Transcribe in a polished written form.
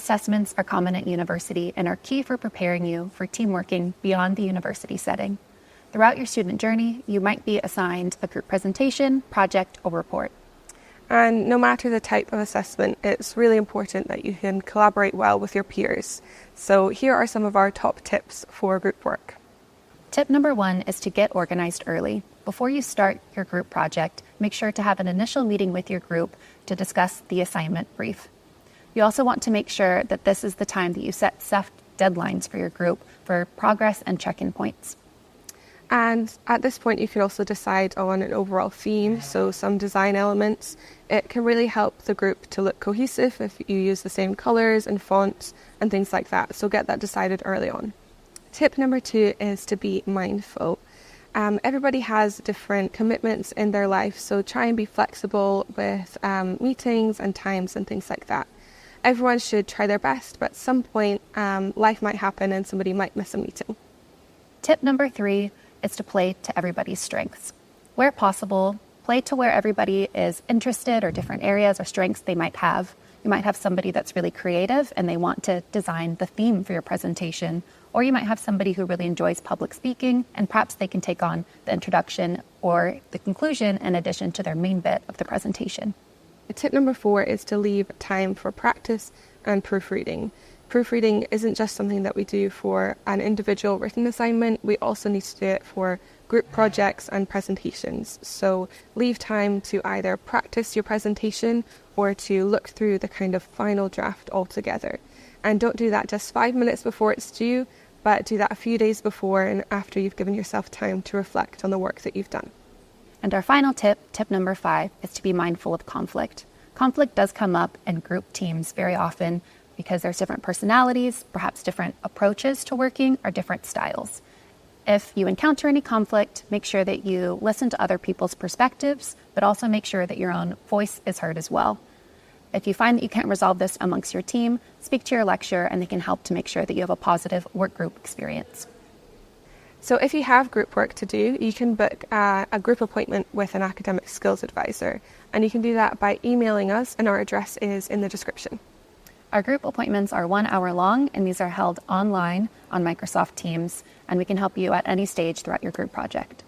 assessments are common at university and are key for preparing you for team working beyond the university setting. Throughout your student journey, you might be assigned a group presentation, project, or report. And no matter the type of assessment, it's really important that you can collaborate well with your peers. So here are some of our top tips for group work. Tip number 1 is to get organized early. Before you start your group project, make sure to have an initial meeting with your group to discuss the assignment brief. You also want to make sure that this is the time that you set deadlines for your group for progress and check-in points. And at this point, you can also decide on an overall theme, so some design elements. It can really help the group to look cohesive if you use the same colours and fonts and things like that, so get that decided early on. Tip number 2 is to be mindful. Everybody has different commitments in their life, so try and be flexible with meetings and times and things like that. Everyone should try their best, but at some point, life might happen and somebody might miss a meeting. Tip number 3 is to play to everybody's strengths. Where possible, play to where everybody is interested or different areas or strengths they might have. You might have somebody that's really creative and they want to design the theme for your presentation, or you might have somebody who really enjoys public speaking and perhaps they can take on the introduction or the conclusion in addition to their main bit of the presentation. Tip number 4 is to leave time for practice and proofreading. Proofreading isn't just something that we do for an individual written assignment, we also need to do it for group projects and presentations. So leave time to either practice your presentation or to look through the kind of final draft altogether. And don't do that just 5 minutes before it's due, but do that a few days before and after you've given yourself time to reflect on the work that you've done. And our final tip, tip number 5, is to be mindful of conflict. Conflict does come up in group teams very often because there's different personalities, perhaps different approaches to working or different styles. If you encounter any conflict, make sure that you listen to other people's perspectives, but also make sure that your own voice is heard as well. If you find that you can't resolve this amongst your team, speak to your lecturer and they can help to make sure that you have a positive work group experience. So if you have group work to do, you can book a group appointment with an academic skills advisor, and you can do that by emailing us, and our address is in the description. Our group appointments are 1 hour long, and these are held online on Microsoft Teams, and we can help you at any stage throughout your group project.